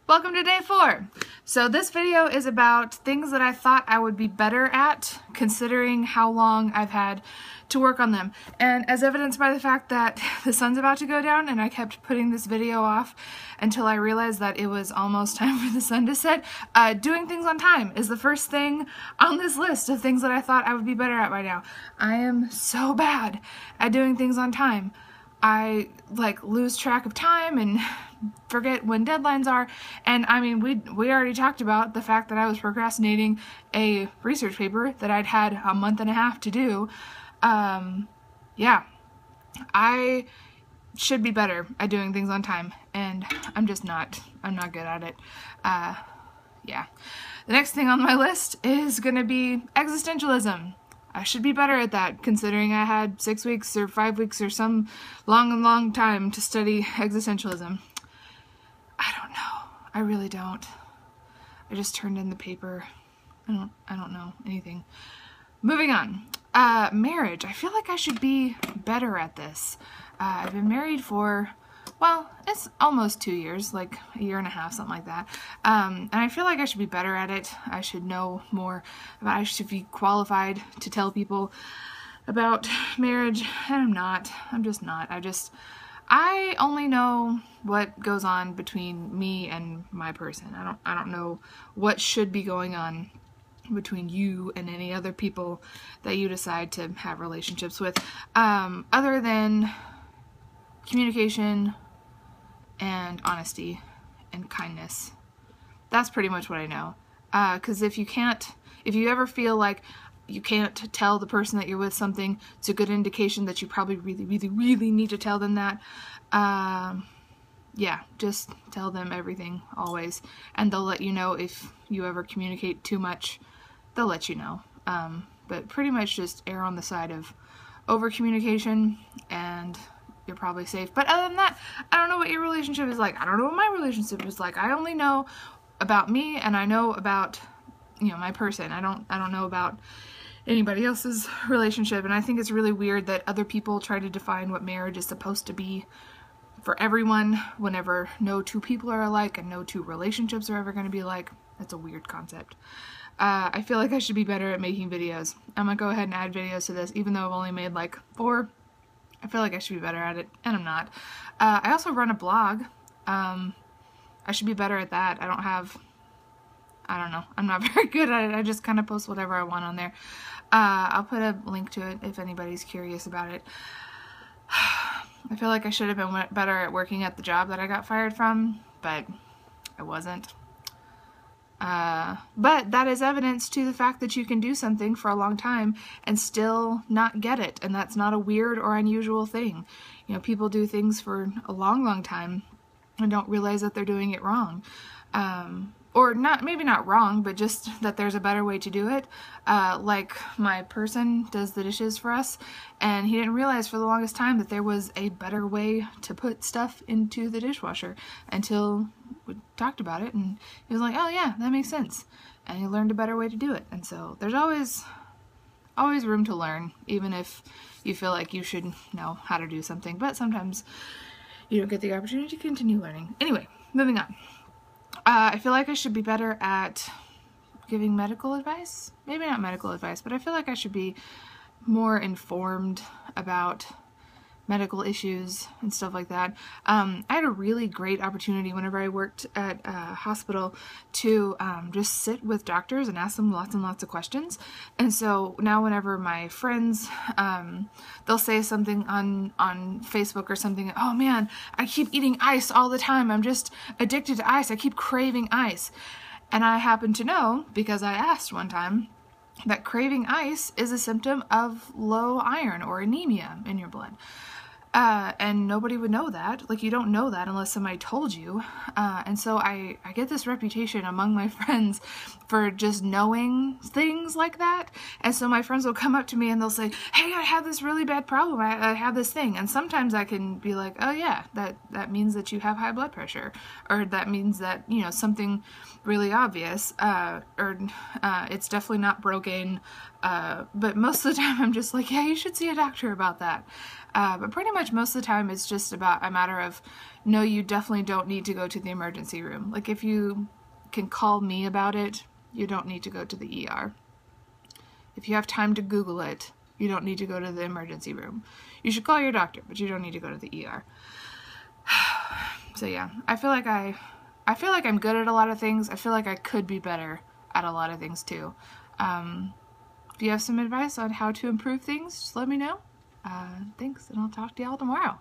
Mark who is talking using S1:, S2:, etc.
S1: Welcome to day 4. So this video is about things that I thought I would be better at considering how long I've had to work on them. And as evidenced by the fact that the sun's about to go down and I kept putting this video off until I realized that it was almost time for the sun to set, doing things on time is the first thing on this list of things that I thought I would be better at by now. I am so bad at doing things on time. I lose track of time and forget when deadlines are, and I mean we already talked about the fact that I was procrastinating a research paper that I'd had a month and a half to do. Yeah, I should be better at doing things on time, and I'm just not. I'm not good at it. Yeah. The next thing on my list is gonna be existentialism. I should be better at that, considering I had 6 weeks or 5 weeks or some long time to study existentialism. I don't know. I really don't. I just turned in the paper. I don't know anything. Moving on. Marriage. I feel like I should be better at this. I've been married for, well, it's almost 2 years, like a year and a half, something like that. And I feel like I should be better at it. I should know more about, I should be qualified to tell people about marriage, and I'm not. I'm just not. I only know what goes on between me and my person. I don't know what should be going on between you and any other people that you decide to have relationships with, other than communication and honesty and kindness. That's pretty much what I know. Because if you ever feel like you can't tell the person that you're with something, it's a good indication that you probably really need to tell them that. Yeah, just tell them everything always, and they'll let you know if you ever communicate too much. They'll let you know. But pretty much just err on the side of over communication, and you're probably safe. But other than that, I don't know what your relationship is like. I don't know what my relationship is like. I only know about me, and I know about, my person. I don't know about anybody else's relationship, and I think it's really weird that other people try to define what marriage is supposed to be for everyone whenever no two people are alike and no two relationships are ever going to be alike. That's a weird concept. I feel like I should be better at making videos. I'm gonna go ahead and add videos to this, even though I've only made like 4. I feel like I should be better at it, and I'm not. I also run a blog. I should be better at that. I don't know. I'm not very good at it. I just kind of post whatever I want on there. I'll put a link to it if anybody's curious about it. I feel like I should have been better at working at the job that I got fired from, but I wasn't. But that is evidence to the fact that you can do something for a long time and still not get it, and that's not a weird or unusual thing. People do things for a long time and don't realize that they're doing it wrong. Or maybe not wrong, but just that there's a better way to do it. Like my person does the dishes for us, and he didn't realize for the longest time that there was a better way to put stuff into the dishwasher until we talked about it, and he was like, oh yeah, that makes sense. And he learned a better way to do it. And so there's always room to learn, even if you feel like you should know how to do something, but sometimes you don't get the opportunity to continue learning. Anyway, moving on. I feel like I should be better at giving medical advice. Maybe not medical advice, but I feel like I should be more informed about medical issues and stuff like that. I had a really great opportunity whenever I worked at a hospital to just sit with doctors and ask them lots and lots of questions. And so now whenever my friends, they'll say something on Facebook or something, oh man, I keep eating ice all the time. I'm just addicted to ice. I keep craving ice. And I happen to know, because I asked one time, that craving ice is a symptom of low iron or anemia in your blood. And nobody would know that. Like, you don't know that unless somebody told you. And so I get this reputation among my friends for just knowing things like that. And so my friends will come up to me and they'll say, hey, I have this really bad problem. I have this thing. And sometimes I can be like, oh yeah, that means that you have high blood pressure. Or that means that, something really obvious. It's definitely not broken. But most of the time I'm just like, yeah, you should see a doctor about that. But pretty much most of the time it's just about a matter of, no, you definitely don't need to go to the emergency room. Like, if you can call me about it, you don't need to go to the ER. If you have time to Google it, you don't need to go to the emergency room. You should call your doctor, but you don't need to go to the ER. So yeah, I feel like I'm good at a lot of things. I feel like I could be better at a lot of things too. If you have some advice on how to improve things, just let me know. Thanks, and I'll talk to y'all tomorrow.